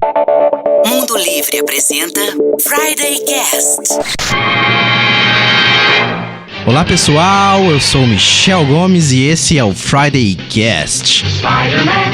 Mundo Livre apresenta Friday Cast. Olá pessoal, eu sou o Michel Gomes e esse é o Friday Cast. Spider-Man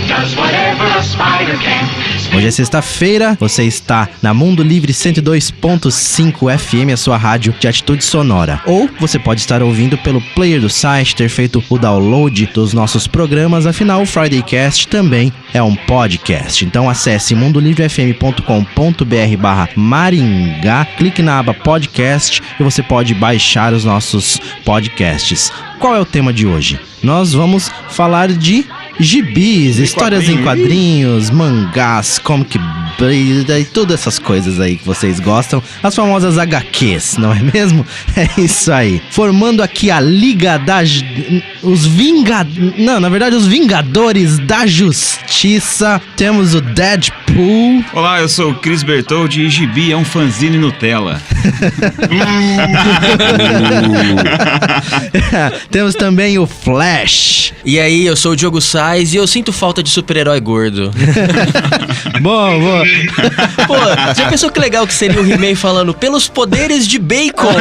does whatever a spider can. Hoje é sexta-feira, você está na Mundo Livre 102.5 FM, a sua rádio de atitude sonora. Ou você pode estar ouvindo pelo player do site, ter feito o download dos nossos programas, afinal o Friday Cast também é um podcast. Então acesse mundolivrefm.com.br/Maringá, clique na aba podcast e você pode baixar os nossos podcasts. Qual é o tema de hoje? Nós vamos falar de gibis, histórias em quadrinhos, mangás, comic e todas essas coisas aí que vocês gostam, as famosas HQs, não é mesmo? É isso aí. Formando aqui a Liga os Vingadores da Justiça. Temos o Deadpool. Olá, eu sou o Chris Bertoldi e gibi é um fanzine Nutella. Temos também o Flash. E aí, eu sou o Diogo Sainz e eu sinto falta de super-herói gordo. Boa. Pô, já pensou que legal que seria o He-Man falando pelos poderes de bacon?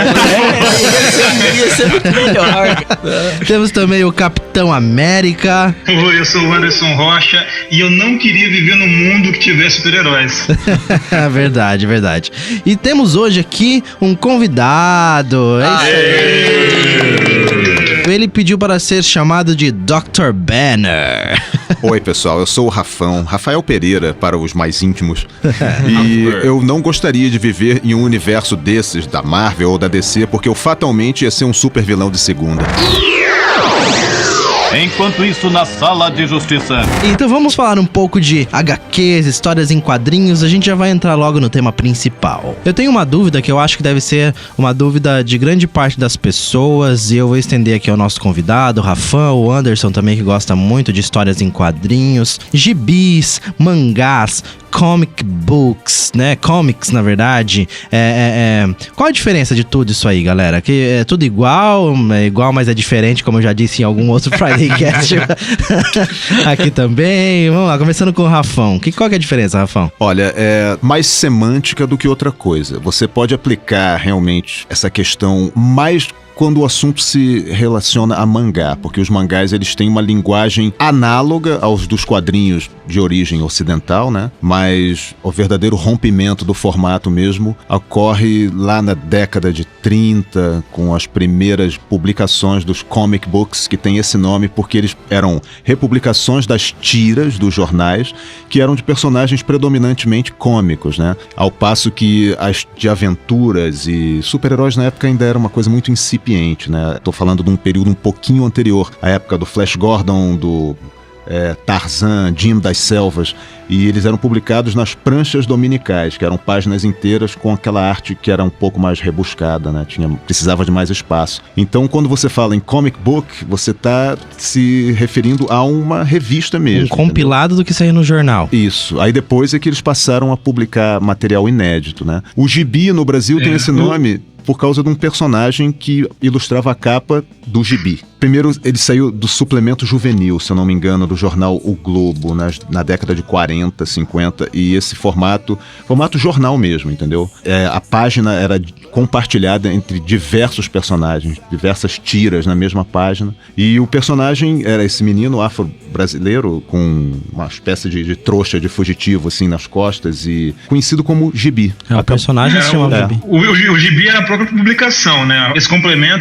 Ia ser muito melhor. Temos também o Capitão América. Oi, eu sou o Anderson Rocha e eu não queria viver num mundo que tivesse super-heróis. Verdade. E temos hoje aqui um convidado. Ele pediu para ser chamado de Dr. Banner. Oi pessoal, eu sou o Rafael Pereira para os mais íntimos. E eu não gostaria de viver em um universo desses, da Marvel ou da DC, porque eu fatalmente ia ser um super vilão de segunda. Enquanto isso, na sala de justiça. Então vamos falar um pouco de HQs, histórias em quadrinhos. A gente já vai entrar logo no tema principal. Eu tenho uma dúvida que eu acho que deve ser uma dúvida de grande parte das pessoas, e eu vou estender aqui ao nosso convidado, o Rafão, o Anderson também, que gosta muito de histórias em quadrinhos, gibis, mangás, comic books, né? Comics, na verdade. Qual a diferença de tudo isso aí, galera? Que é tudo igual, mas é diferente, como eu já disse em algum outro Friday Cast aqui também. Vamos lá, começando com o Rafão. Qual que é a diferença, Rafão? Olha, é mais semântica do que outra coisa. Você pode aplicar realmente essa questão mais quando o assunto se relaciona a mangá, porque os mangás eles têm uma linguagem análoga aos dos quadrinhos de origem ocidental, né? Mas o verdadeiro rompimento do formato mesmo ocorre lá na década de 30, com as primeiras publicações dos comic books, que tem esse nome porque eles eram republicações das tiras dos jornais, que eram de personagens predominantemente cômicos, né? Ao passo que as de aventuras e super-heróis na época ainda era uma coisa muito incipiente. Né? Tô falando de um período um pouquinho anterior, à época do Flash Gordon, do Tarzan, Jim das Selvas, e eles eram publicados nas pranchas dominicais, que eram páginas inteiras com aquela arte que era um pouco mais rebuscada, né? Precisava de mais espaço. Então, quando você fala em comic book, você está se referindo a uma revista mesmo. Um compilado, entendeu? Do que saía no jornal. Isso. Aí depois é que eles passaram a publicar material inédito, né? O gibi no Brasil tem esse nome por causa de um personagem que ilustrava a capa do gibi. Primeiro, ele saiu do suplemento juvenil, se eu não me engano, do jornal O Globo, na década de 40, 50, e esse formato jornal mesmo, entendeu? A página era compartilhada entre diversos personagens, diversas tiras na mesma página, e o personagem era esse menino afro-brasileiro com uma espécie de trouxa de fugitivo, assim, nas costas, e conhecido como gibi. O personagem se chamava gibi. O gibi era a própria publicação, né? Esse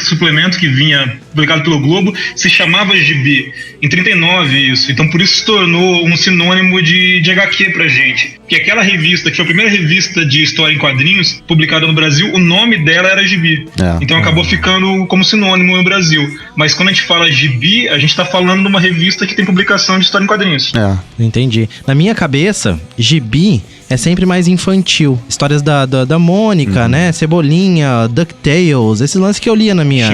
suplemento que vinha publicado pelo Globo, se chamava gibi. Em 39 isso. Então por isso se tornou um sinônimo de HQ pra gente. Que aquela revista, que foi a primeira revista de história em quadrinhos publicada no Brasil, o nome dela era gibi. Então acabou ficando como sinônimo no Brasil. Mas quando a gente fala gibi, a gente tá falando de uma revista que tem publicação de história em quadrinhos. Entendi. Na minha cabeça, gibi é sempre mais infantil. Histórias da Mônica, né? Cebolinha, DuckTales, esses lances que eu lia na minha...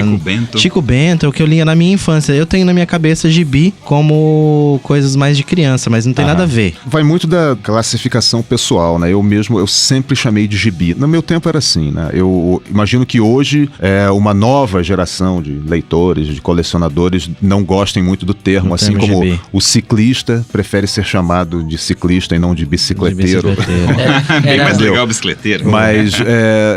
Chico Bento, o que eu lia na minha infância. Eu tenho na minha cabeça gibi como coisas mais de criança, mas não tem nada a ver. Vai muito da classificação pessoal, né? Eu sempre chamei de gibi. No meu tempo era assim, né? Eu imagino que hoje uma nova geração de leitores, de colecionadores não gostem muito do termo, assim como gibi. O ciclista prefere ser chamado de ciclista e não de bicicleteiro. Bem mais legal bicicleteiro. Mas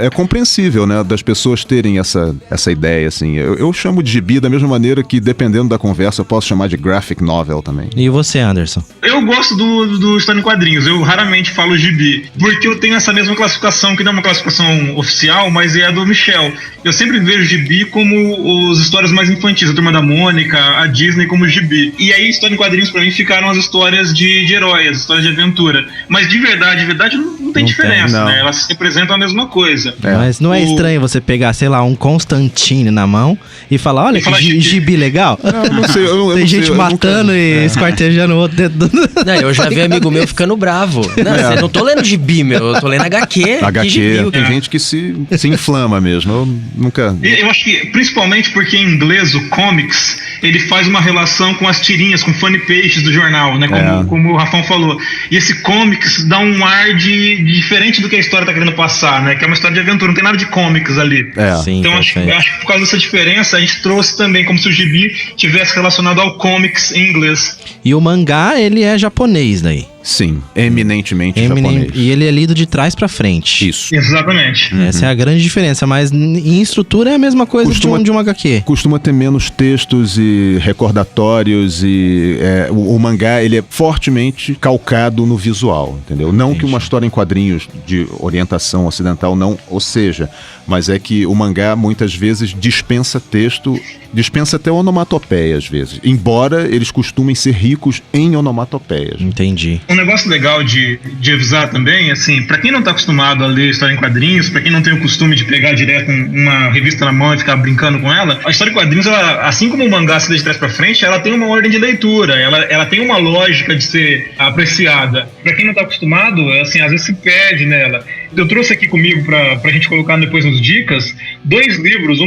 é compreensível, né? Das pessoas terem essa ideia, assim. Eu chamo de gibi da mesma maneira que, dependendo da conversa, eu posso chamar de graphic novel também. E você, Anderson? Eu gosto do história em quadrinhos. Eu raramente falo gibi, porque eu tenho essa mesma classificação, que não é uma classificação oficial, mas é a do Michel. Eu sempre vejo gibi como as histórias mais infantis, a Turma da Mônica, a Disney como gibi. E aí, história em quadrinhos pra mim ficaram as histórias de herói, as histórias de aventura. Mas de verdade não tem diferença, né? Elas representam a mesma coisa. Mas não é estranho você pegar, sei lá, um Constantine na mão e falar, olha que gibi legal? Não sei, tem gente matando e esquartejando o outro dentro do... Não, eu já vi amigo meu ficando bravo. Não, eu não tô lendo gibi, eu tô lendo HQ. HQ, tem gente que se inflama mesmo. Eu nunca... Eu acho que, principalmente porque em inglês o comics, ele faz uma relação com as tirinhas, com funny pages do jornal, né? Como o Rafão falou. E esse comics dá um ar de diferente do que a história tá querendo passar, né? Que é uma história de aventura, não tem nada de comics ali. Sim, então acho que por causa dessa diferença, a gente trouxe também como se o gibi tivesse relacionado ao comics em inglês. E o mangá, ele é japonês daí. Sim, eminentemente japonês. E ele é lido de trás pra frente. Isso. Exatamente. Essa é a grande diferença, mas em estrutura é a mesma coisa de uma HQ. Costuma ter menos textos e recordatórios e o mangá, ele é fortemente calcado no visual, entendeu? Não que uma história em quadrinhos de orientação ocidental não o seja, mas é que o mangá muitas vezes dispensa texto, dispensa até onomatopeia às vezes, embora eles costumem ser ricos em onomatopeias. Entendi. Um negócio legal de avisar também, assim, pra quem não tá acostumado a ler história em quadrinhos, pra quem não tem o costume de pegar direto uma revista na mão e ficar brincando com ela, a história em quadrinhos, ela, assim como o mangá se lê de trás pra frente, ela tem uma ordem de leitura, ela tem uma lógica de ser apreciada. Pra quem não tá acostumado, assim, às vezes se perde nela. Eu trouxe aqui comigo pra gente colocar depois nas dicas, dois livros,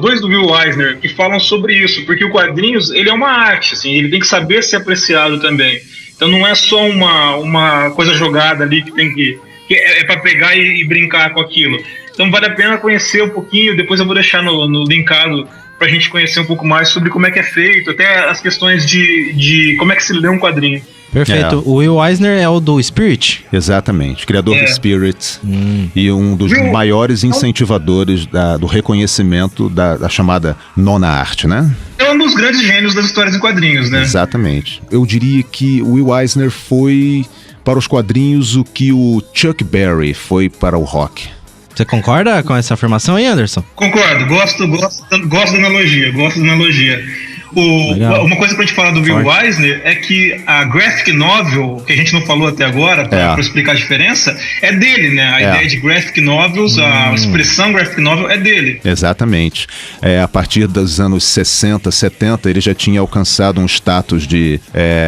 dois do Will Eisner, que falam sobre isso, porque o quadrinhos, ele é uma arte, assim, ele tem que saber ser apreciado também. Então não é só uma coisa jogada ali que tem que é para pegar e brincar com aquilo. Então vale a pena conhecer um pouquinho, depois eu vou deixar no linkado pra gente conhecer um pouco mais sobre como é que é feito, até as questões de como é que se lê um quadrinho. Perfeito. O Will Eisner é o do Spirit? Exatamente. Criador do Spirit e um dos maiores incentivadores do reconhecimento da chamada nona arte, né? É um dos grandes gênios das histórias em quadrinhos, né? Exatamente. Eu diria que o Will Eisner foi para os quadrinhos o que o Chuck Berry foi para o rock. Você concorda com essa afirmação aí, Anderson? Concordo. Gosto da analogia. Uma coisa pra gente falar do Will Eisner é que a graphic novel, que a gente não falou até agora, pra explicar a diferença, é dele, né? A ideia de graphic novels, a expressão graphic novel é dele. Exatamente. A partir dos anos 60, 70, ele já tinha alcançado um status de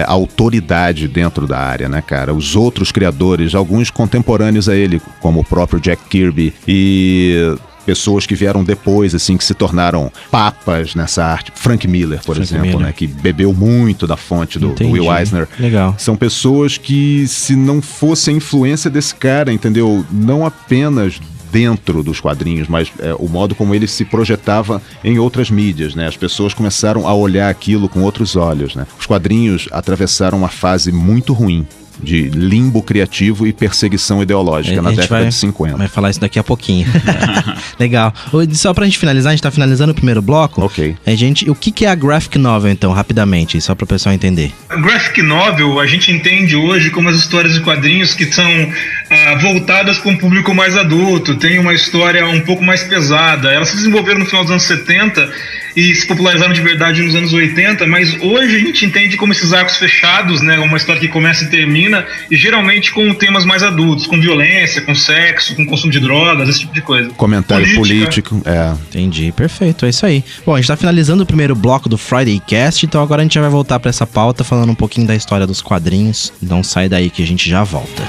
autoridade dentro da área, né, cara? Os outros criadores, alguns contemporâneos a ele, como o próprio Jack Kirby e pessoas que vieram depois, assim, que se tornaram papas nessa arte. Frank Miller, por exemplo, né? Que bebeu muito da fonte do Will Eisner. Legal. São pessoas que, se não fosse a influência desse cara, entendeu? Não apenas dentro dos quadrinhos, mas o modo como ele se projetava em outras mídias, né? As pessoas começaram a olhar aquilo com outros olhos, né? Os quadrinhos atravessaram uma fase muito ruim de limbo criativo e perseguição ideológica na década de 50. Vai falar isso daqui a pouquinho. Legal. Só pra gente finalizar, a gente tá finalizando o primeiro bloco. Ok. O que é a graphic novel, então, rapidamente, só pro pessoal entender? A graphic novel, a gente entende hoje como as histórias de quadrinhos que são voltadas para um público mais adulto, tem uma história um pouco mais pesada. Elas se desenvolveram no final dos anos 70 e se popularizaram de verdade nos anos 80, mas hoje a gente entende como esses arcos fechados, né, uma história que começa e termina, e geralmente com temas mais adultos, com violência, com sexo, com consumo de drogas, esse tipo de coisa. Comentário político. Entendi, perfeito, é isso aí. Bom, a gente tá finalizando o primeiro bloco do Friday Cast, então agora a gente já vai voltar pra essa pauta falando um pouquinho da história dos quadrinhos. Então sai daí que a gente já volta.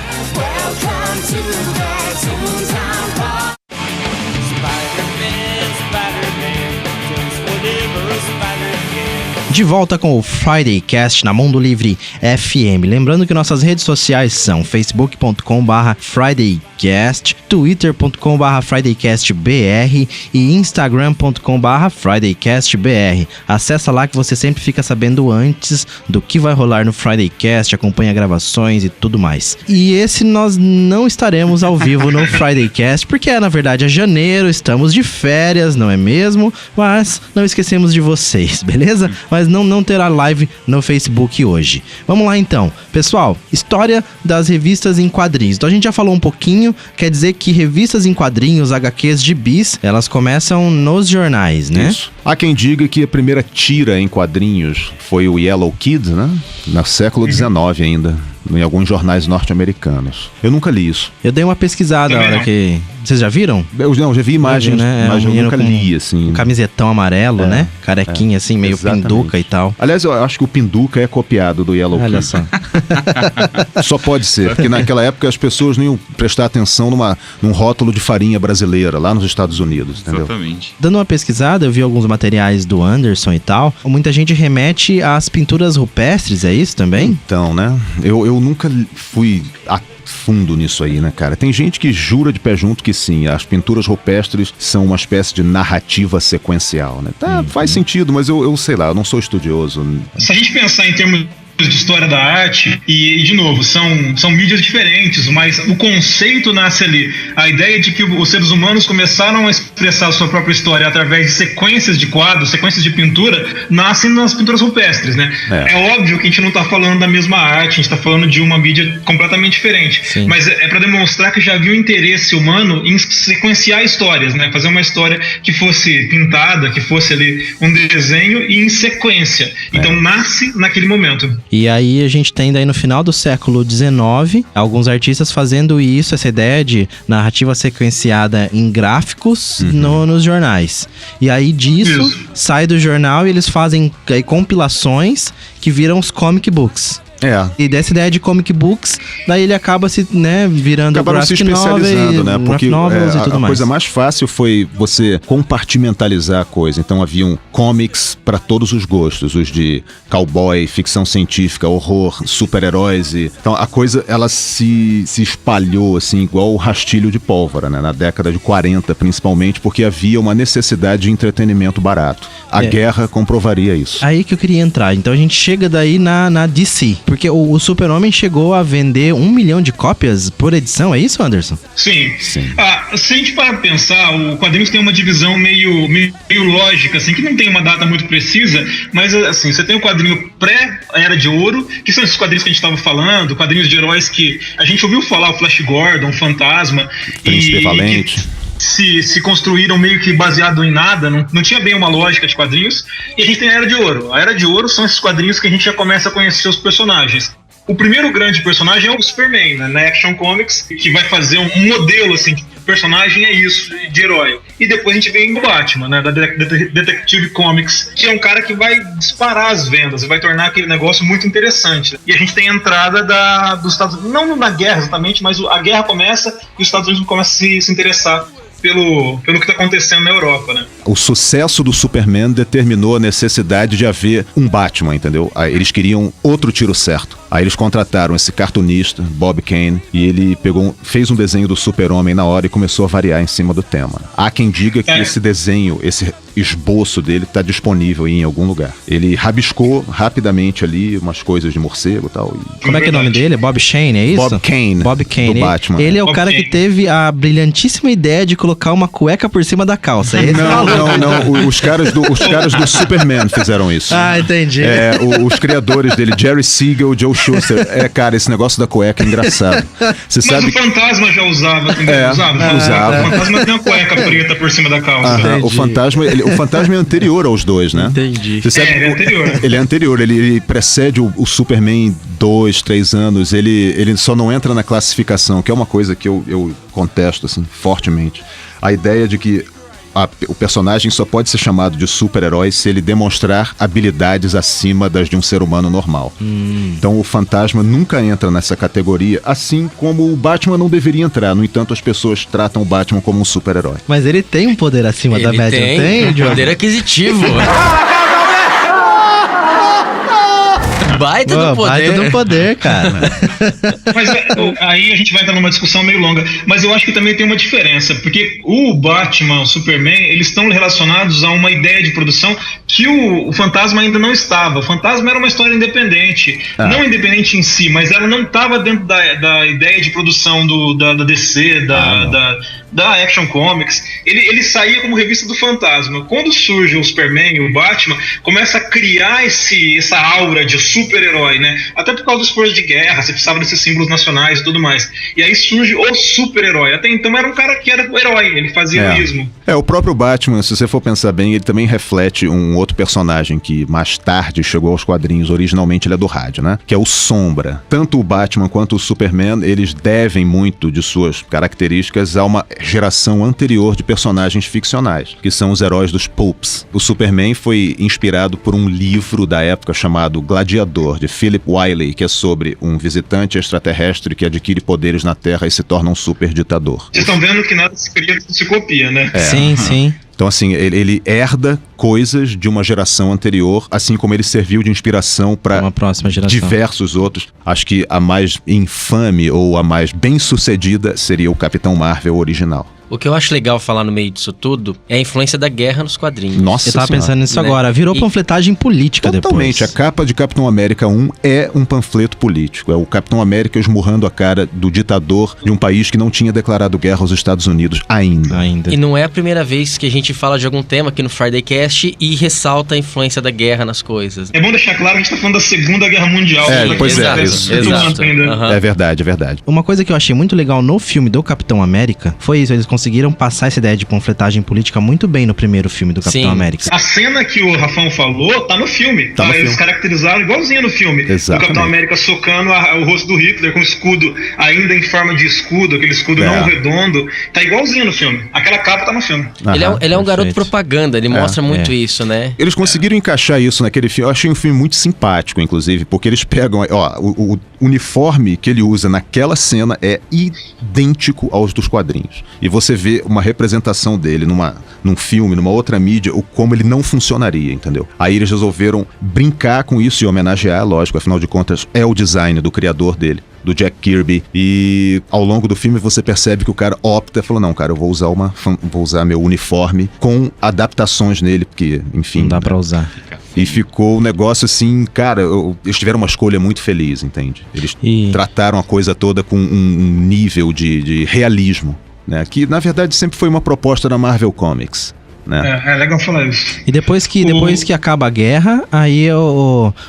De volta com o Friday Cast na Mundo Livre FM. Lembrando que nossas redes sociais são facebook.com/FridayCast, twitter.com/FridayCastBR e instagram.com/FridayCastBR. Acessa lá que você sempre fica sabendo antes do que vai rolar no Friday Cast, acompanha gravações e tudo mais. E esse nós não estaremos ao vivo no Friday Cast, porque na verdade é janeiro, estamos de férias, não é mesmo? Mas não esquecemos de vocês, beleza? Mas não terá live no Facebook hoje. Vamos lá então. Pessoal, história das revistas em quadrinhos. Então a gente já falou um pouquinho, quer dizer que revistas em quadrinhos, HQs, gibis, elas começam nos jornais, né? Isso. Há quem diga que a primeira tira em quadrinhos foi o Yellow Kid, né? No século XIX ainda, em alguns jornais norte-americanos. Eu nunca li isso. Eu dei uma pesquisada na hora que... Vocês já viram? Eu já vi imagens, né? mas eu nunca li, assim. Um camisetão amarelo, né? Carequinha, assim, meio exatamente. pinduca e tal. Aliás, eu acho que o Pinduca é copiado do Yellow Kid. Olha só. Só pode ser, porque naquela época as pessoas não iam prestar atenção num rótulo de farinha brasileira, lá nos Estados Unidos, entendeu? Exatamente. Dando uma pesquisada, eu vi alguns materiais do Anderson e tal. Muita gente remete às pinturas rupestres, é isso também? Então, né? Eu nunca fui a fundo nisso aí, né, cara? Tem gente que jura de pé junto que sim, as pinturas rupestres são uma espécie de narrativa sequencial, né? Tá, faz sentido, mas eu sei lá, eu não sou estudioso. Se a gente pensar em termos de história da arte, e de novo, são mídias diferentes, mas o conceito nasce ali. A ideia de que os seres humanos começaram a expressar a sua própria história através de sequências de quadros, sequências de pintura, nascem nas pinturas rupestres, né? É óbvio que a gente não está falando da mesma arte, a gente está falando de uma mídia completamente diferente. Sim. Mas é para demonstrar que já havia um interesse humano em sequenciar histórias, né? Fazer uma história que fosse pintada, que fosse ali um desenho e em sequência. Então nasce naquele momento. E aí a gente tem daí no final do século XIX, alguns artistas fazendo isso, essa ideia de narrativa sequenciada em gráficos nos jornais. E aí disso sai do jornal e eles fazem aí compilações que viram os comic books. E dessa ideia de comic books, daí ele acaba se, né, virando acabaram se especializando, né? Porque e tudo a coisa mais fácil foi você compartimentalizar a coisa. Então haviam comics para todos os gostos, os de cowboy, ficção científica, horror, super-heróis. Então a coisa, ela se espalhou assim, igual o rastilho de pólvora, né? Na década de 40, principalmente, porque havia uma necessidade de entretenimento barato. A guerra comprovaria isso. Aí que eu queria entrar. Então a gente chega daí na DC. Porque o Super-Homem chegou a vender 1 milhão de cópias por edição, é isso, Anderson? Sim. Se a gente parar pra pensar, o quadrinhos tem uma divisão meio lógica, assim, que não tem uma data muito precisa, mas assim, você tem o quadrinho pré-Era de Ouro, que são esses quadrinhos que a gente estava falando, quadrinhos de heróis que a gente ouviu falar, o Flash Gordon, o Fantasma, Príncipe Valente. Se construíram meio que baseado em nada, não tinha bem uma lógica de quadrinhos. E a gente tem a Era de Ouro. A Era de Ouro são esses quadrinhos que a gente já começa a conhecer os personagens. O primeiro grande personagem é o Superman, né, na Action Comics, que vai fazer um modelo assim, de personagem, é isso, de herói. E depois a gente vem o Batman, né, da Detective Comics, que é um cara que vai disparar as vendas e vai tornar aquele negócio muito interessante. E a gente tem a entrada dos Estados Unidos, não na guerra exatamente, mas a guerra começa e os Estados Unidos começam a se interessar pelo que está acontecendo na Europa, né? O sucesso do Superman determinou a necessidade de haver um Batman, entendeu? Aí eles queriam outro tiro certo. Aí eles contrataram esse cartunista, Bob Kane, e ele fez um desenho do Super-Homem na hora e começou a variar em cima do tema. Há quem diga que esse desenho, esse esboço dele está disponível aí em algum lugar. Ele rabiscou rapidamente ali umas coisas de morcego e tal. Como é que é o nome dele? É Bob Shane, é isso? Bob Kane. Bob Kane. Do Batman. Ele é o cara que teve a brilhantíssima ideia de colocar uma cueca por cima da calça. Não. Os caras do Superman fizeram isso. Ah, entendi. Os criadores dele, Jerry Siegel, Joe Shuster. Cara, esse negócio da cueca é engraçado. Você sabe o Fantasma já usava também. usava. O Fantasma tem uma cueca preta por cima da calça. O Fantasma é anterior aos dois, né? Entendi. Você sabe, ele é anterior. Ele é anterior, ele precede o Superman 2, 3 anos. Ele só não entra na classificação, que é uma coisa que eu contesto assim, fortemente. A ideia de que o personagem só pode ser chamado de super-herói se ele demonstrar habilidades acima das de um ser humano normal. Então o fantasma nunca entra nessa categoria, assim como o Batman não deveria entrar. No entanto, as pessoas tratam o Batman como um super-herói. Mas ele tem um poder acima da média, não tem, Diogo? Poder aquisitivo. Baita do poder. Baita do poder, cara. Mas aí a gente vai entrar numa discussão meio longa. Mas eu acho que também tem uma diferença, porque o Batman, o Superman, eles estão relacionados a uma ideia de produção que o Fantasma ainda não estava. O Fantasma era uma história independente. Não independente em si, mas ela não estava dentro da ideia de produção da DC, da Action Comics. Ele saía como revista do Fantasma. Quando surge o Superman e o Batman, começa a criar essa aura de super-herói, né? Até por causa dos esportes de guerra, você precisava desses símbolos nacionais e tudo mais. E aí surge o super-herói. Até então era um cara que era o herói, ele fazia mesmo. O próprio Batman, se você for pensar bem, ele também reflete um outro personagem que mais tarde chegou aos quadrinhos. Originalmente ele é do rádio, né? Que é o Sombra. Tanto o Batman quanto o Superman, eles devem muito de suas características a uma geração anterior de personagens ficcionais, que são os heróis dos pulps. O Superman foi inspirado por um livro da época chamado Gladiador, de Philip Wiley, que é sobre um visitante extraterrestre que adquire poderes na Terra e se torna um super ditador. Vocês estão vendo que nada se cria, se copia, né? Sim. Então, assim, ele herda coisas de uma geração anterior, assim como ele serviu de inspiração para uma próxima geração. Diversos outros. Acho que a mais infame ou a mais bem-sucedida seria o Capitão Marvel original. O que eu acho legal falar no meio disso tudo é a influência da guerra nos quadrinhos. Nossa Eu tava Senhora. pensando nisso agora. Virou panfletagem política Totalmente. depois. A capa de Capitão América 1 é um panfleto político. É o Capitão América esmurrando a cara do ditador de um país que não tinha declarado guerra aos Estados Unidos ainda. E não é a primeira vez que a gente fala de algum tema aqui no Friday Cast e ressalta a influência da guerra nas coisas. É bom deixar claro que a gente tá falando da Segunda Guerra Mundial. Pois é, isso. É verdade, é verdade. Uma coisa que eu achei muito legal no filme do Capitão América foi isso, eles conseguiram passar essa ideia de panfletagem política muito bem no primeiro filme do Capitão América. A cena que o Rafão falou tá no filme. Tá no Eles filme. caracterizaram igualzinho no filme. Exatamente. O Capitão América socando o rosto do Hitler com o escudo ainda em forma de escudo, aquele escudo não redondo. Tá igualzinho no filme. Aquela capa tá no filme. Ele é um garoto propaganda, ele mostra muito isso, né? Eles conseguiram encaixar isso naquele filme. Eu achei um filme muito simpático, inclusive, porque eles pegam... o uniforme que ele usa naquela cena é idêntico aos dos quadrinhos. E você vê uma representação dele num filme, numa outra mídia, como ele não funcionaria, entendeu? Aí eles resolveram brincar com isso e homenagear, lógico, afinal de contas é o design do criador dele, do Jack Kirby, e ao longo do filme você percebe que o cara opta e falou, não, cara, eu vou usar meu uniforme com adaptações nele, porque, enfim... Não dá pra usar. E ficou um negócio assim, cara, eles tiveram uma escolha muito feliz, entende? Eles trataram a coisa toda com um nível de realismo, né? Que, na verdade, sempre foi uma proposta da Marvel Comics. Né? É legal falar isso. E depois que acaba a guerra, aí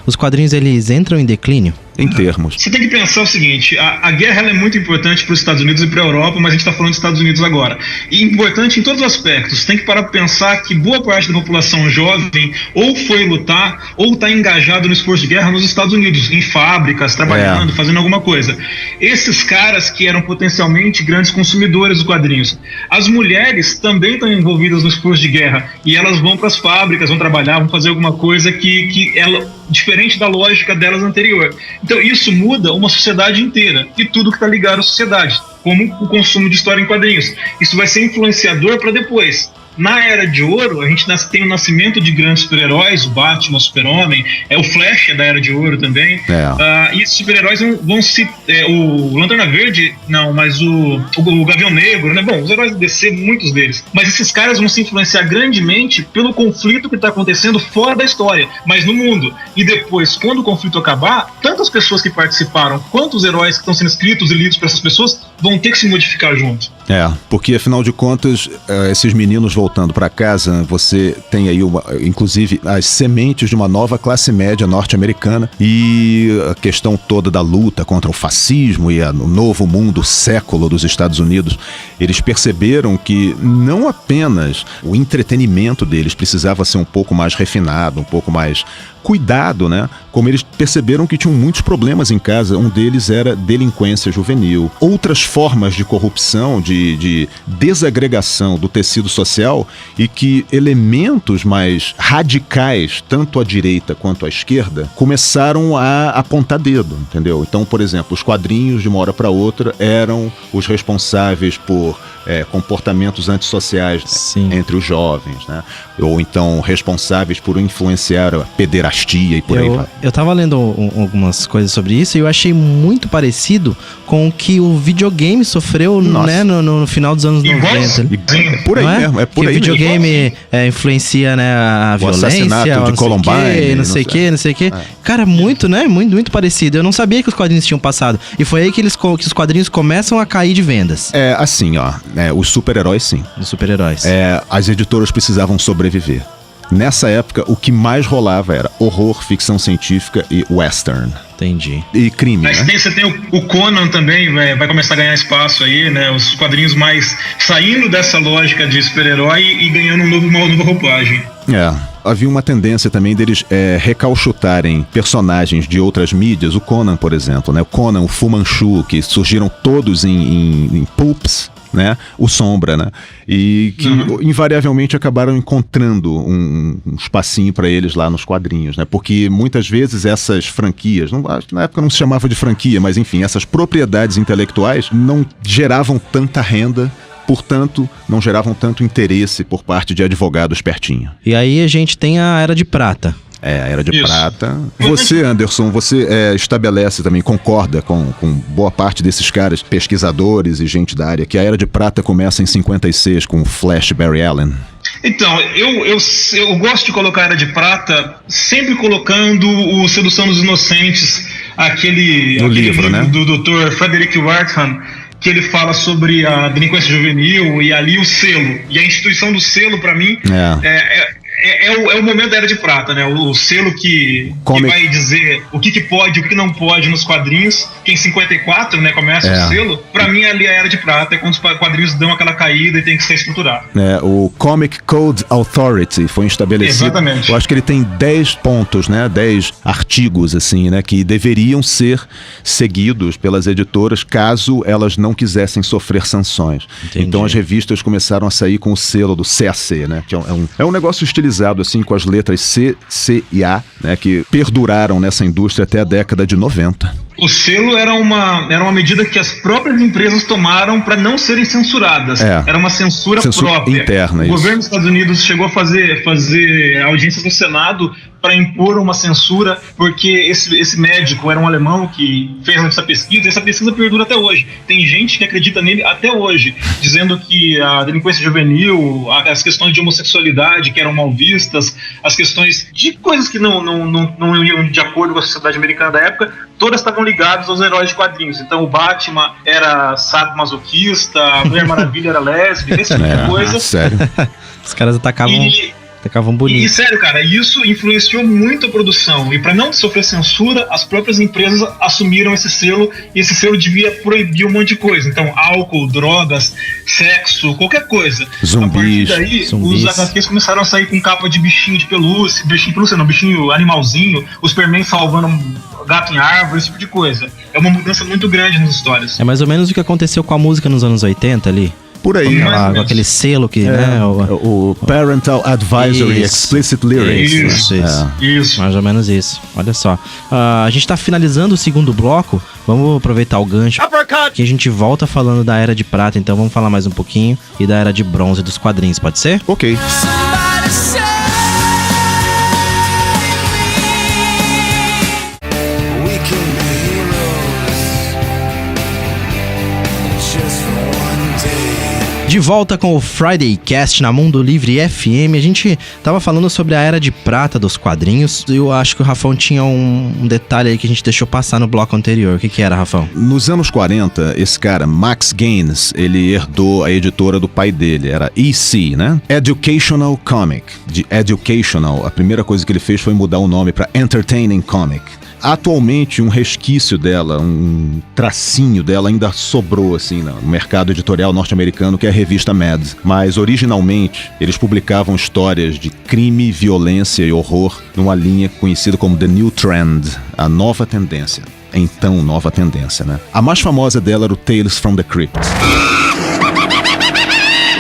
os quadrinhos eles entram em declínio. Em termos. Você tem que pensar o seguinte, a guerra ela é muito importante para os Estados Unidos e para a Europa, mas a gente está falando dos Estados Unidos agora. E importante em todos os aspectos. Você tem que parar para pensar que boa parte da população jovem ou foi lutar ou está engajado no esforço de guerra nos Estados Unidos, em fábricas, trabalhando, fazendo alguma coisa. Esses caras que eram potencialmente grandes consumidores dos quadrinhos. As mulheres também estão envolvidas no esforço de guerra e elas vão para as fábricas, vão trabalhar, vão fazer alguma coisa que ela, diferente da lógica delas anterior. Então isso muda uma sociedade inteira e tudo que está ligado à sociedade, como o consumo de história em quadrinhos. Isso vai ser influenciador para depois. Na Era de Ouro, a gente tem o nascimento de grandes super-heróis, o Batman, o Super-Homem, o Flash é da Era de Ouro também. E esses super-heróis vão se... o Lanterna Verde, não, mas o Gavião Negro, né? Bom, os heróis do DC, muitos deles. Mas esses caras vão se influenciar grandemente pelo conflito que está acontecendo fora da história, mas no mundo. E depois, quando o conflito acabar, tanto as pessoas que participaram, quanto os heróis que estão sendo escritos e lidos por essas pessoas, vão ter que se modificar junto. Porque afinal de contas, esses meninos voltando para casa, você tem aí, inclusive, as sementes de uma nova classe média norte-americana e a questão toda da luta contra o fascismo e o novo mundo século dos Estados Unidos. Eles perceberam que não apenas o entretenimento deles precisava ser um pouco mais refinado, um pouco mais cuidado, né? Como eles perceberam que tinham muitos problemas em casa, um deles era delinquência juvenil. Outras formas de corrupção, de desagregação do tecido social, e que elementos mais radicais, tanto à direita quanto à esquerda, começaram a apontar dedo, entendeu? Então, por exemplo, os quadrinhos de uma hora para outra eram os responsáveis por comportamentos antissociais entre os jovens, né? Ou então responsáveis por influenciar a pederastia e por aí vai. Eu tava lendo algumas coisas sobre isso e eu achei muito parecido com o que o videogame sofreu, né, no final dos anos 90. É por aí mesmo, é por que aí o videogame influencia, né, a o violência, assassinato de Columbine, não sei o que. Cara, muito, né, muito parecido. Eu não sabia que os quadrinhos tinham passado. E foi aí que os quadrinhos começam a cair de vendas. É assim, ó, os super-heróis sim. Os super-heróis. As editoras precisavam sobreviver. Nessa época, o que mais rolava era horror, ficção científica e western. Entendi. E crime, Mas né? você tem o Conan também, vai começar a ganhar espaço aí, né? Os quadrinhos mais saindo dessa lógica de super-herói e ganhando uma nova roupagem. Havia uma tendência também deles recauchutarem personagens de outras mídias. O Conan, por exemplo, né? O Conan, o Fu Manchu, que surgiram todos em pulps, né? O Sombra, né? E que invariavelmente acabaram encontrando um espacinho para eles lá nos quadrinhos, né? Porque muitas vezes essas franquias, acho que na época não se chamava de franquia, mas enfim, essas propriedades intelectuais não geravam tanta renda, portanto, não geravam tanto interesse por parte de advogados pertinho. E aí a gente tem a Era de Prata. A Era de Prata. Você, Anderson, estabelece também, concorda com boa parte desses caras, pesquisadores e gente da área, que a Era de Prata começa em 56 com o Flash Barry Allen? Então, eu gosto de colocar a Era de Prata sempre colocando o Sedução dos Inocentes, aquele livro, né? Do Dr. Frederick Wertham, que ele fala sobre a delinquência juvenil e ali o selo. E a instituição do selo, para mim, é o momento da Era de Prata, né? O selo que vai dizer o que pode e o que não pode nos quadrinhos, que em 54, né, começa o selo. Pra mim, ali a Era de Prata é quando os quadrinhos dão aquela caída e tem que ser estruturado. O Comic Code Authority foi estabelecido. Exatamente. Eu acho que ele tem 10 pontos, né? 10 artigos, assim, né? Que deveriam ser seguidos pelas editoras caso elas não quisessem sofrer sanções. Entendi. Então as revistas começaram a sair com o selo do CAC, né? Que é um negócio estilizado assim com as letras C, C e A, né, que perduraram nessa indústria até a década de 90. O selo era uma medida que as próprias empresas tomaram para não serem censuradas. Era uma censura própria. Interna. O governo dos Estados Unidos chegou a fazer audiências no Senado para impor uma censura, porque esse médico era um alemão que fez essa pesquisa, e essa pesquisa perdura até hoje. Tem gente que acredita nele até hoje, dizendo que a delinquência juvenil, as questões de homossexualidade que eram mal vistas, as questões de coisas que não iam de acordo com a sociedade americana da época, todas estavam ligadas aos heróis de quadrinhos. Então o Batman era sadomasoquista, a Mulher Maravilha era lésbica, esse tipo de coisa. Sério? Os caras atacavam bonito. E sério, cara, isso influenciou muito a produção. E para não sofrer censura, as próprias empresas assumiram esse selo, e esse selo devia proibir um monte de coisa. Então, álcool, drogas, sexo, qualquer coisa. Zumbis. A partir daí, os HQs começaram a sair com capa de bichinho de pelúcia. Bichinho animalzinho, os Superman salvando gato em árvore, esse tipo de coisa. É uma mudança muito grande nas histórias. É mais ou menos o que aconteceu com a música nos anos 80 ali. Por aí. Com aquele selo que, né? O Parental Advisory Explicit Lyrics. Isso. Mais ou menos isso. Olha só. A gente tá finalizando o segundo bloco. Vamos aproveitar o gancho. Que a gente volta falando da Era de Prata. Então vamos falar mais um pouquinho. E da Era de Bronze dos quadrinhos. Pode ser? Ok. De volta com o Friday Cast na Mundo Livre FM. A gente tava falando sobre a Era de Prata dos quadrinhos. Eu acho que o Rafão tinha um detalhe aí que a gente deixou passar no bloco anterior. O que era, Rafão? Nos anos 40, esse cara, Max Gaines, ele herdou a editora do pai dele. Era EC, né? Educational Comic. De Educational, a primeira coisa que ele fez foi mudar o nome para Entertaining Comic. Atualmente, um resquício dela, um tracinho dela ainda sobrou, assim, no mercado editorial norte-americano, que é a revista Mad. Mas, originalmente, eles publicavam histórias de crime, violência e horror numa linha conhecida como The New Trend, a nova tendência. Então, nova tendência, né? A mais famosa dela era o Tales from the Crypt.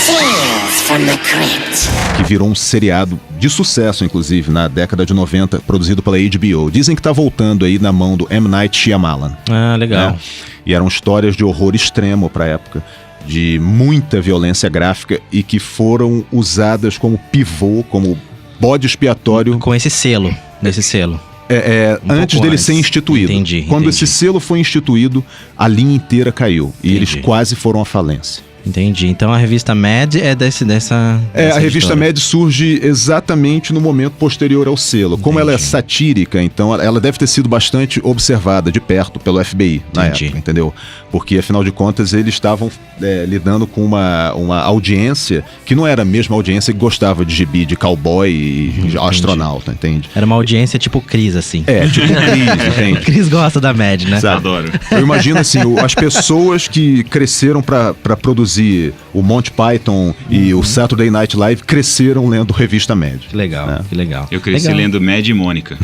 Tales from the Crypt. Que virou um seriado de sucesso, inclusive, na década de 90, produzido pela HBO. Dizem que tá voltando aí na mão do M. Night Shyamalan. Ah, legal. Né? E eram histórias de horror extremo pra época, de muita violência gráfica e que foram usadas como pivô, como bode expiatório. Com esse selo, nesse selo. Antes dele ser instituído. Entendi. Quando esse selo foi instituído, a linha inteira caiu. E eles quase foram à falência. Entendi. Então a revista Mad é dessa a revista editora. Mad surge exatamente no momento posterior ao selo. Como ela é satírica, então ela deve ter sido bastante observada de perto pelo FBI na época, entendeu? Porque, afinal de contas, eles estavam lidando com uma audiência que não era a mesma audiência que gostava de gibi de cowboy e astronauta, entende? Era uma audiência tipo Cris, assim. Tipo Cris, entende? Cris gosta da Mad, né? Adoro. Eu imagino assim, as pessoas que cresceram pra produzir o Monty Python e o Saturday Night Live cresceram lendo revista Mad. Que legal, né? que legal. Eu cresci legal. lendo Mad e Mônica.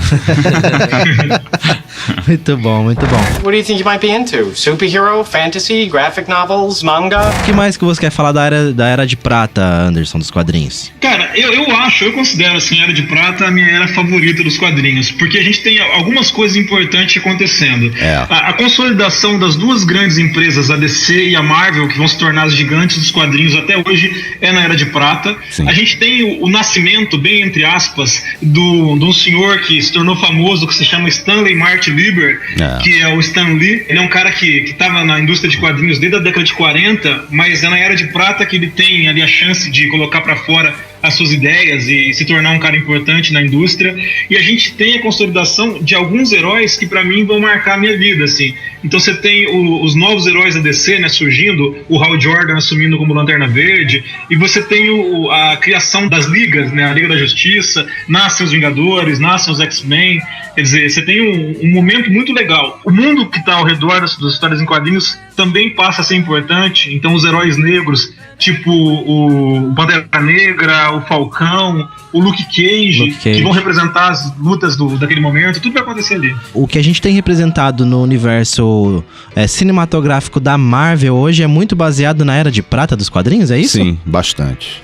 Muito bom, muito bom. What do you think you might be into? Superhero, fantasy, graphic novels, manga? O que mais que você quer falar da era de prata, Anderson, dos quadrinhos? Cara, eu considero assim, a Era de Prata a minha era favorita dos quadrinhos, porque a gente tem algumas coisas importantes acontecendo. A consolidação das duas grandes empresas, a DC e a Marvel, que vão se tornar as gigantes dos quadrinhos até hoje, é na Era de Prata. Sim. A gente tem o nascimento, bem entre aspas, de um senhor que se tornou famoso, que se chama Stanley Martin Lieber, que é o Stan Lee. Ele é um cara que estava na indústria de quadrinhos desde a década de 40, mas é na Era de Prata que ele tem ali a chance de colocar para fora as suas ideias e se tornar um cara importante na indústria. E a gente tem a consolidação de alguns heróis que para mim vão marcar a minha vida, assim. Então você tem os novos heróis da DC, né, surgindo, o Hal Jordan assumindo como Lanterna Verde, e você tem a criação das ligas, né, a Liga da Justiça, nascem os Vingadores, nascem os X-Men. Quer dizer, você tem um momento muito legal. O mundo que está ao redor das histórias em quadrinhos também passa a ser importante. Então os heróis negros, tipo o Pantera Negra, o Falcão, o Luke Cage, que vão representar as lutas daquele momento, tudo vai acontecer ali. O que a gente tem representado no universo cinematográfico da Marvel hoje é muito baseado na Era de Prata dos quadrinhos, é isso? Sim, bastante.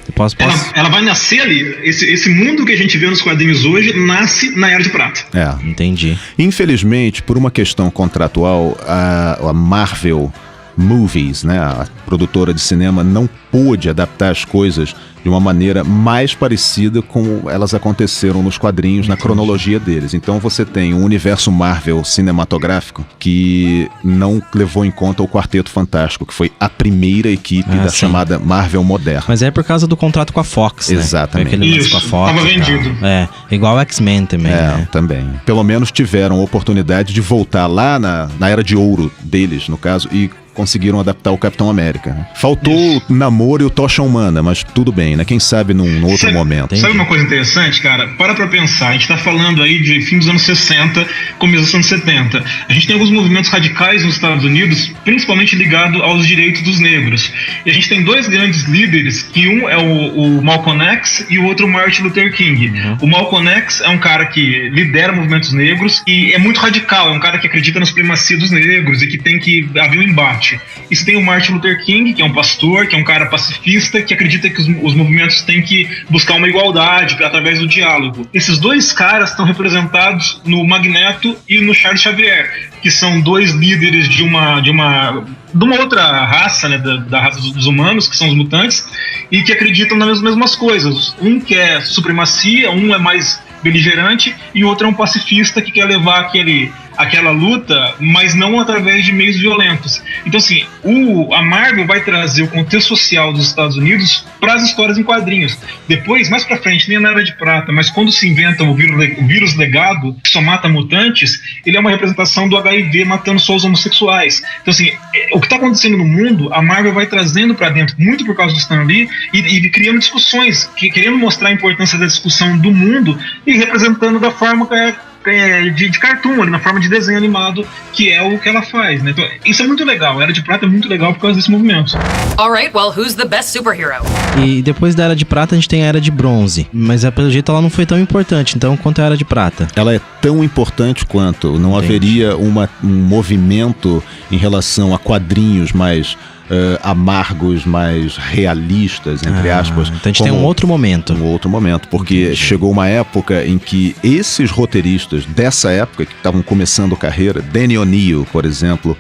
Ela vai nascer ali. Esse mundo que a gente vê nos quadrinhos hoje nasce na Era de Prata. Entendi. Infelizmente, por uma questão contratual, a Marvel Movies, né, a produtora de cinema, não pôde adaptar as coisas de uma maneira mais parecida com elas aconteceram nos quadrinhos, na cronologia deles. Então você tem um universo Marvel cinematográfico que não levou em conta o Quarteto Fantástico, que foi a primeira equipe da chamada Marvel moderna. Mas é por causa do contrato com a Fox, né? Exatamente. Aquele lance com a Fox, tava vendido. Igual o X-Men também, né? Também. Pelo menos tiveram a oportunidade de voltar lá na Era de Ouro deles, no caso, e conseguiram adaptar o Capitão América. Faltou o namoro e o Tocha Humana, mas tudo bem, né? Quem sabe num outro momento. Sabe uma coisa interessante, cara? Para pra pensar. A gente tá falando aí de fim dos anos 60, começo dos anos 70. A gente tem alguns movimentos radicais nos Estados Unidos, principalmente ligado aos direitos dos negros. E a gente tem dois grandes líderes, que um é o Malcolm X e o outro o Martin Luther King. O Malcolm X é um cara que lidera movimentos negros e é muito radical, é um cara que acredita na supremacia dos negros e que tem que haver um embate. E você tem o Martin Luther King, que é um pastor, que é um cara pacifista, que acredita que os movimentos têm que buscar uma igualdade através do diálogo. Esses dois caras estão representados no Magneto e no Charles Xavier, que são dois líderes de uma outra raça, né, da raça dos humanos, que são os mutantes, e que acreditam nas mesmas coisas. Um quer supremacia, um é mais beligerante, e o outro é um pacifista que quer levar aquela luta, mas não através de meios violentos. Então, assim, a Marvel vai trazer o contexto social dos Estados Unidos para as histórias em quadrinhos. Depois, mais pra frente, nem na Era de Prata, mas quando se inventa o vírus legado, que só mata mutantes, ele é uma representação do HIV matando só os homossexuais. Então, assim, o que está acontecendo no mundo, a Marvel vai trazendo para dentro, muito por causa do Stan Lee, e criando discussões, querendo mostrar a importância da discussão do mundo e representando da forma de cartoon, ali, na forma de desenho animado, que é o que ela faz, né? Então, isso é muito legal. A Era de Prata é muito legal por causa desse movimento. Alright, well, who's the best superhero? E depois da Era de Prata a gente tem a Era de Bronze. Mas pelo jeito ela não foi tão importante, então quanto a Era de Prata? Ela é tão importante quanto. Não haveria um movimento em relação a quadrinhos mais amargos, mais realistas, entre aspas. Então a gente tem um outro momento. Um outro momento, porque chegou uma época em que esses roteiristas dessa época, que estavam começando a carreira, Danny O'Neill, por exemplo,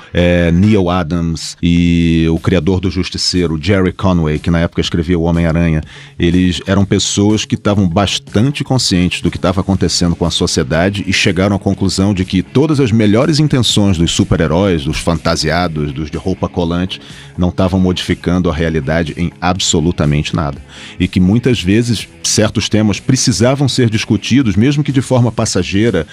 Neil Adams e o criador do Justiceiro, Jerry Conway, que na época escrevia o Homem-Aranha, eles eram pessoas que estavam bastante conscientes do que estava acontecendo com a sociedade e chegaram à conclusão de que todas as melhores intenções dos super-heróis, dos fantasiados, dos de roupa colante, não estavam modificando a realidade em absolutamente nada. E que muitas vezes certos temas precisavam ser discutidos, mesmo que de forma passageira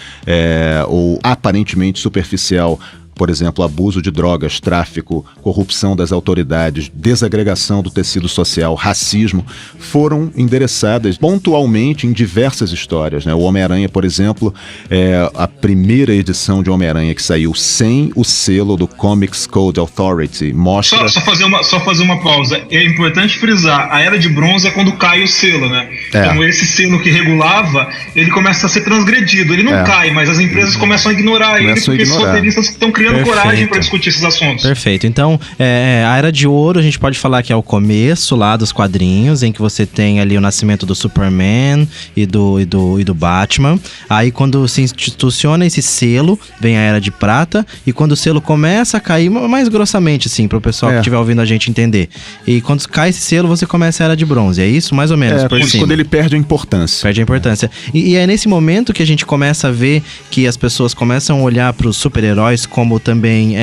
ou aparentemente superficial. Por exemplo, abuso de drogas, tráfico, corrupção das autoridades, desagregação do tecido social, racismo, foram endereçadas pontualmente em diversas histórias, né? O Homem-Aranha, por exemplo, é a primeira edição de Homem-Aranha que saiu sem o selo do Comics Code Authority. Mostra... Só fazer uma pausa. É importante frisar, a Era de Bronze é quando cai o selo, né? Então esse selo que regulava, ele começa a ser transgredido. Ele não cai, mas as empresas começam a ignorar ele, porque os roteiristas estão criando coragem para discutir esses assuntos. Perfeito. Então, a Era de Ouro, a gente pode falar que é o começo lá dos quadrinhos, em que você tem ali o nascimento do Superman e do Batman. Aí, quando se instituciona esse selo, vem a Era de Prata. E quando o selo começa a cair, mais grossamente, assim, pro pessoal que estiver ouvindo a gente entender. E quando cai esse selo, você começa a Era de Bronze. É isso? Mais ou menos, por cima. Quando ele perde a importância. Perde a importância. E é nesse momento que a gente começa a ver que as pessoas começam a olhar pros super-heróis como também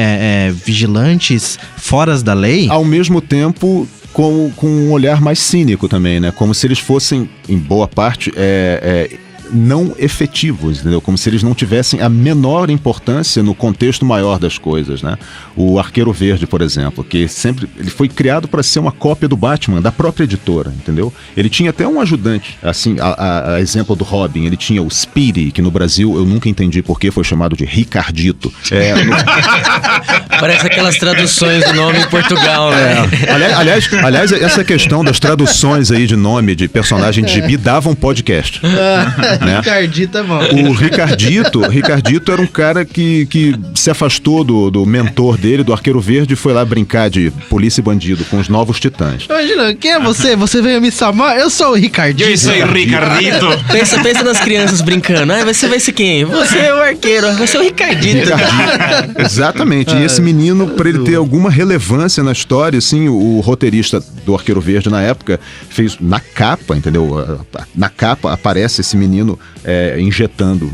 vigilantes fora da lei. Ao mesmo tempo, com um olhar mais cínico também, né? Como se eles fossem, em boa parte, não efetivos, entendeu? Como se eles não tivessem a menor importância no contexto maior das coisas, né? O Arqueiro Verde, por exemplo, que ele foi criado para ser uma cópia do Batman, da própria editora, entendeu? Ele tinha até um ajudante, assim, a exemplo do Robin, ele tinha o Speedy, que no Brasil eu nunca entendi por que foi chamado de Ricardito. Parece aquelas traduções do nome em Portugal, né? Aliás, essa questão das traduções aí de nome de personagem de gibi dava um podcast. Né? Ricardito é bom. O Ricardito era um cara que se afastou do mentor dele, do Arqueiro Verde, e foi lá brincar de polícia e bandido com os Novos Titãs. Imagina, quem é você? Você veio me chamar? Eu sou o Ricardito. Eu sou o Ricardito. Pensa nas crianças brincando. Você vai ser quem? Você é o arqueiro, você é o Ricardito. Exatamente. E esse menino, para ele ter alguma relevância na história, assim, o roteirista do Arqueiro Verde na época fez na capa, entendeu? Na capa aparece esse menino injetando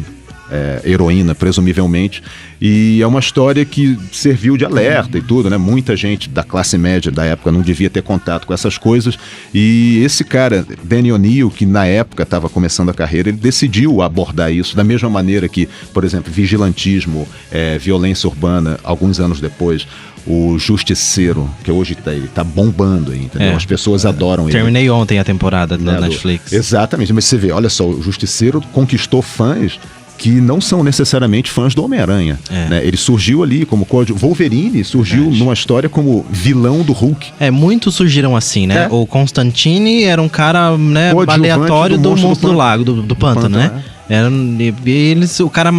heroína, presumivelmente, e é uma história que serviu de alerta e tudo, né? Muita gente da classe média da época não devia ter contato com essas coisas, e esse cara, Danny O'Neill, que na época estava começando a carreira, ele decidiu abordar isso da mesma maneira que, por exemplo, vigilantismo, violência urbana, alguns anos depois, o Justiceiro, que hoje ele tá bombando aí, entendeu? As pessoas adoram ele. Terminei ontem a temporada da Netflix. Exatamente, mas você vê, olha só, o Justiceiro conquistou fãs que não são necessariamente fãs do Homem-Aranha. Né? Ele surgiu ali como Wolverine, surgiu numa história como vilão do Hulk. Muitos surgiram assim, né? O Constantine era um cara, né, aleatório do monstro do lago, do pântano, né? O cara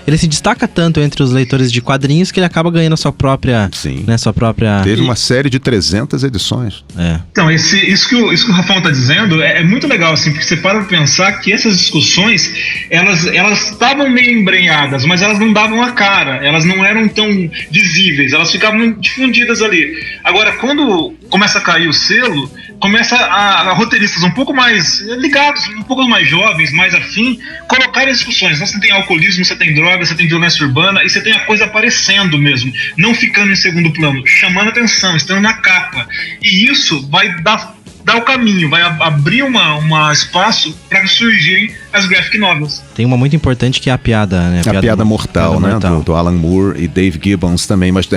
ele se destaca tanto entre os leitores de quadrinhos que ele acaba ganhando a sua própria... Sim. Né, sua própria... Teve uma série de 300 edições. Então, isso que o Rafão tá dizendo é muito legal, assim, porque você para pra pensar que essas discussões, elas estavam meio embrenhadas, mas elas não davam a cara, elas não eram tão visíveis, elas ficavam difundidas ali. Agora, quando começa a cair o selo, começa a roteiristas um pouco mais ligados, um pouco mais jovens, mais afim, colocarem discussões. Então você tem alcoolismo, você tem droga, você tem violência urbana, e você tem a coisa aparecendo mesmo, não ficando em segundo plano, chamando atenção, estando na capa. E isso vai dar o caminho, vai abrir um espaço para surgirem as graphic novels. Tem uma muito importante que é a piada, né? A piada mortal, né? Do Alan Moore e Dave Gibbons também, mas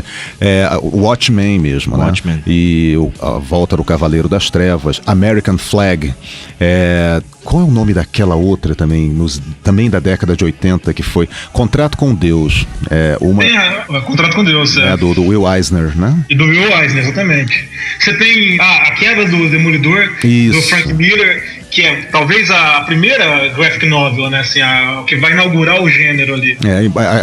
o Watchmen mesmo, Watchmen. Né? E a Volta do Cavaleiro das Trevas, American Flag, Qual é o nome daquela outra também, também da década de 80, que foi Contrato com Deus? Contrato com Deus, do Will Eisner, né? E do Will Eisner, exatamente. Você tem a queda do Demolidor, Isso. do Frank Miller, que é talvez a primeira graphic novel, né? Assim, que vai inaugurar o gênero ali.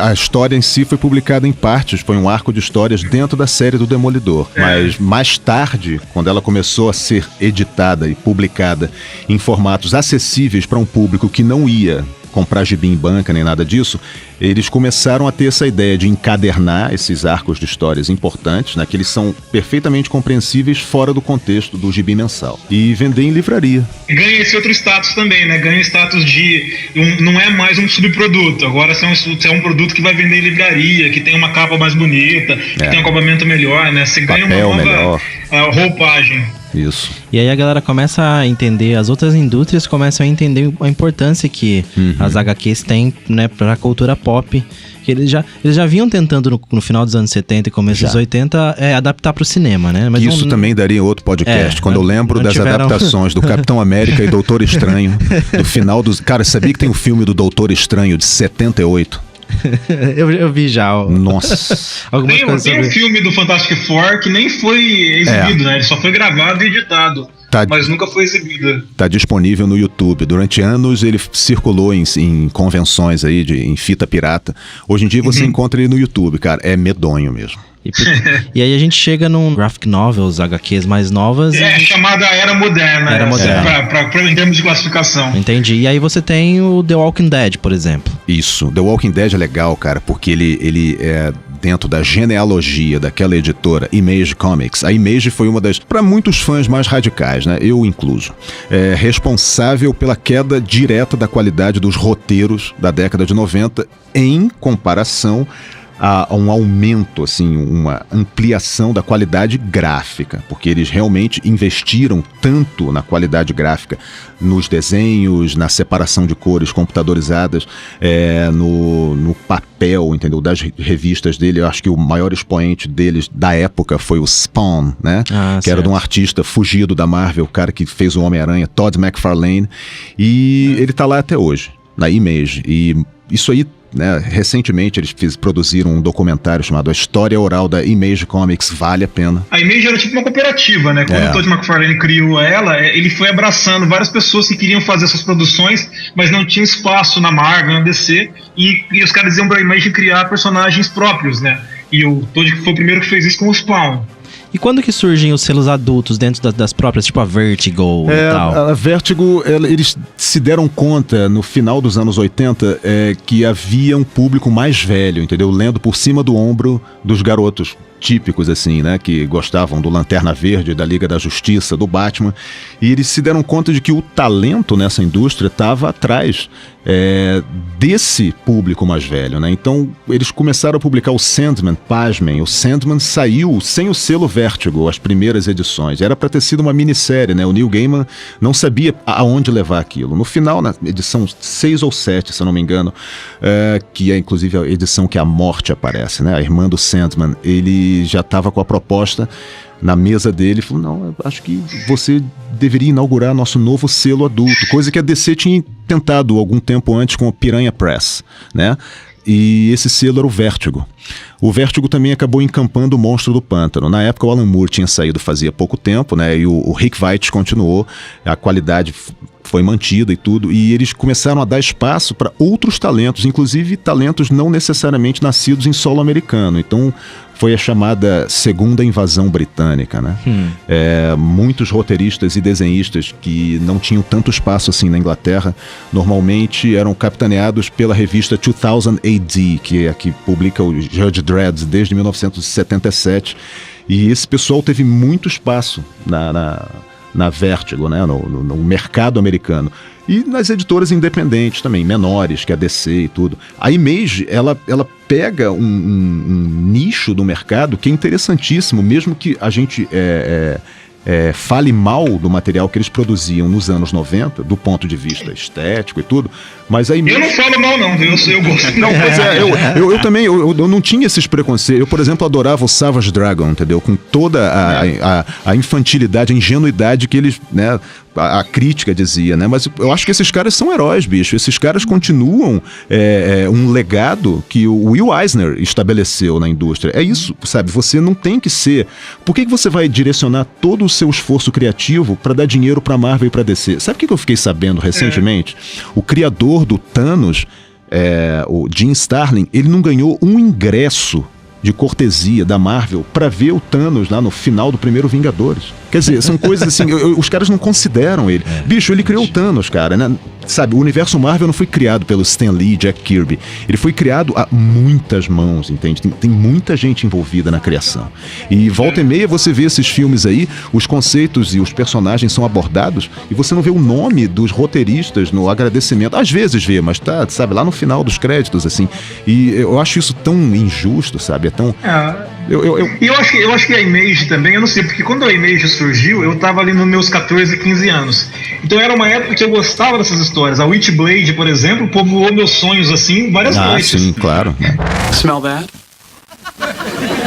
A história em si foi publicada em partes, foi um arco de histórias dentro da série do Demolidor. Mas mais tarde, quando ela começou a ser editada e publicada em formatos acessíveis para um público que não ia comprar gibi em banca nem nada disso, eles começaram a ter essa ideia de encadernar esses arcos de histórias importantes, né, que eles são perfeitamente compreensíveis fora do contexto do gibi mensal, e vender em livraria. E ganha esse outro status também, né? Ganha status de... não é mais um subproduto, agora é um produto que vai vender em livraria, que tem uma capa mais bonita, que tem um acabamento melhor, né? Você ganha Papel uma nova melhor. Roupagem. Isso. E aí a galera começa a entender, as outras indústrias começam a entender a importância que as HQs têm, né, pra cultura pop. Que eles já vinham tentando no final dos anos 70 e começo dos 80 adaptar pro cinema, né? Mas isso também daria outro podcast. Quando eu lembro das adaptações do Capitão América e Doutor Estranho, do final dos... Cara, sabia que tem um filme do Doutor Estranho de 78? eu vi já. Nossa. Tem um filme do Fantastic Four que nem foi exibido, né? Ele só foi gravado e editado. Mas nunca foi exibido. Tá disponível no YouTube. Durante anos ele circulou em convenções aí, em fita pirata. Hoje em dia você encontra ele no YouTube, cara. É medonho mesmo. E aí a gente chega num graphic novels, HQs mais novas. Chamada Era Moderna. Era Moderna. Em termos de classificação. Entendi. E aí você tem o The Walking Dead, por exemplo. Isso. The Walking Dead é legal, cara, porque ele é dentro da genealogia daquela editora Image Comics. A Image foi uma das, para muitos fãs, mais radicais, né? Eu incluso. Responsável pela queda direta da qualidade dos roteiros da década de 90 em comparação a um aumento, assim, uma ampliação da qualidade gráfica, porque eles realmente investiram tanto na qualidade gráfica, nos desenhos, na separação de cores computadorizadas, no papel, entendeu? Das revistas dele. Eu acho que o maior expoente deles da época foi o Spawn, né? Que era de um artista fugido da Marvel, o cara que fez o Homem-Aranha, Todd McFarlane, e ele tá lá até hoje, na Image, e isso aí, né, recentemente eles produziram um documentário chamado A História Oral da Image Comics, vale a pena. A Image era tipo uma cooperativa, né? Quando o Todd McFarlane criou ela, ele foi abraçando várias pessoas que queriam fazer essas produções, mas não tinha espaço na Marvel, na DC, e os caras iam pra Image criar personagens próprios, né? E o Todd foi o primeiro que fez isso com o Spawn. E quando que surgem os selos adultos dentro das próprias, tipo a Vertigo e tal? A Vertigo, eles se deram conta no final dos anos 80 que havia um público mais velho, entendeu? Lendo por cima do ombro dos garotos típicos, assim, né? Que gostavam do Lanterna Verde, da Liga da Justiça, do Batman. E eles se deram conta de que o talento nessa indústria estava atrás desse público mais velho, né? Então, eles começaram a publicar o Sandman. Pasmem, o Sandman saiu sem o selo Vertigo, as primeiras edições. Era para ter sido uma minissérie, né? O Neil Gaiman não sabia aonde levar aquilo. No final, na edição 6 ou 7, se eu não me engano, que é inclusive a edição que a Morte aparece, né? A irmã do Sandman, ele já estava com a proposta na mesa dele, falou, não, eu acho que você deveria inaugurar nosso novo selo adulto, coisa que a DC tinha tentado algum tempo antes com o Piranha Press, né? E esse selo era o Vertigo. O Vertigo também acabou encampando o Monstro do Pântano. Na época o Alan Moore tinha saído fazia pouco tempo, né? E o Rick Veitch continuou, a qualidade foi mantida e tudo, e eles começaram a dar espaço para outros talentos, inclusive talentos não necessariamente nascidos em solo americano. Então foi a chamada segunda invasão britânica, né? Muitos roteiristas e desenhistas que não tinham tanto espaço assim na Inglaterra, normalmente eram capitaneados pela revista 2000 AD, que é a que publica o Judge Dredd desde 1977, e esse pessoal teve muito espaço na Vertigo, né? No mercado americano. E nas editoras independentes também, menores, que a DC e tudo. A Image, ela pega um nicho do mercado que é interessantíssimo, mesmo que a gente fale mal do material que eles produziam nos anos 90, do ponto de vista estético e tudo, mas a Image... Eu não falo mal não, eu gosto. Não, pois eu também, eu não tinha esses preconceitos. Eu, por exemplo, adorava o Savage Dragon, entendeu? Com toda a infantilidade, a ingenuidade que eles, né, a crítica dizia, né? Mas eu acho que esses caras são heróis, bicho. Esses caras continuam um legado que o Will Eisner estabeleceu na indústria. É isso, sabe? Você não tem que ser... Por que você vai direcionar todo o seu esforço criativo para dar dinheiro pra Marvel e pra DC? Sabe o que eu fiquei sabendo recentemente? O criador do Thanos, o Jim Starlin, ele não ganhou um ingresso de cortesia da Marvel pra ver o Thanos lá no final do primeiro Vingadores. Quer dizer, são coisas assim, os caras não consideram ele. Bicho, ele criou o Thanos, cara, né? Sabe, o universo Marvel não foi criado pelo Stan Lee e Jack Kirby. Ele foi criado a muitas mãos, entende? Tem muita gente envolvida na criação. E volta e meia você vê esses filmes aí, os conceitos e os personagens são abordados e você não vê o nome dos roteiristas no agradecimento. Às vezes vê, mas tá, sabe, lá no final dos créditos, assim. E eu acho isso tão injusto, sabe? É tão... Eu acho que a Image também, eu não sei, porque quando a Image surgiu, eu tava ali nos meus 14, 15 anos. Então era uma época que eu gostava dessas histórias. A Witchblade, por exemplo, povoou meus sonhos assim várias noites. Sim, claro. Smell that?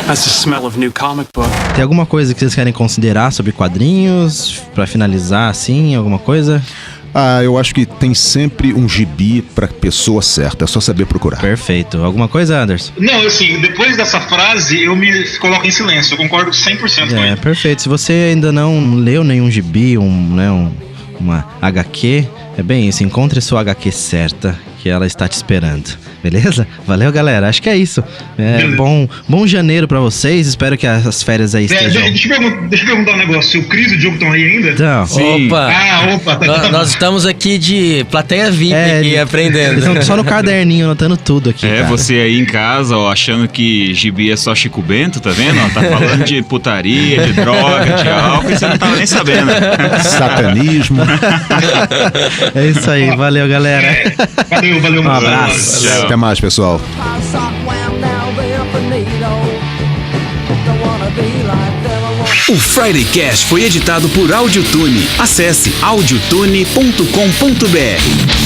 That's the smell of new comic book. Tem alguma coisa que vocês querem considerar sobre quadrinhos? Pra finalizar, assim, alguma coisa? Eu acho que tem sempre um gibi pra pessoa certa, é só saber procurar. Perfeito. Alguma coisa, Anderson? Não, assim, depois dessa frase, eu me coloco em silêncio. Eu concordo 100% com ele. Perfeito. Se você ainda não leu nenhum gibi, uma HQ, é bem isso. Encontre sua HQ certa, que ela está te esperando. Beleza? Valeu, galera. Acho que é isso. Bom janeiro pra vocês. Espero que as férias aí estejam... Deixa eu perguntar um negócio. O Cris e o Diogo estão aí ainda? Então, Sim. Opa! Nós estamos aqui de plateia VIP aqui, aprendendo. Eles estão só no caderninho, anotando tudo aqui, cara. Você aí em casa, ó, achando que gibi é só Chico Bento, tá vendo? Ó, tá falando de putaria, de droga, de álcool, e você não tava nem sabendo. Satanismo. É isso aí. Valeu, galera. Valeu. Um abraço. Tchau. Até mais, pessoal. O Friday Cast foi editado por Audiotune. Acesse audiotune.com.br.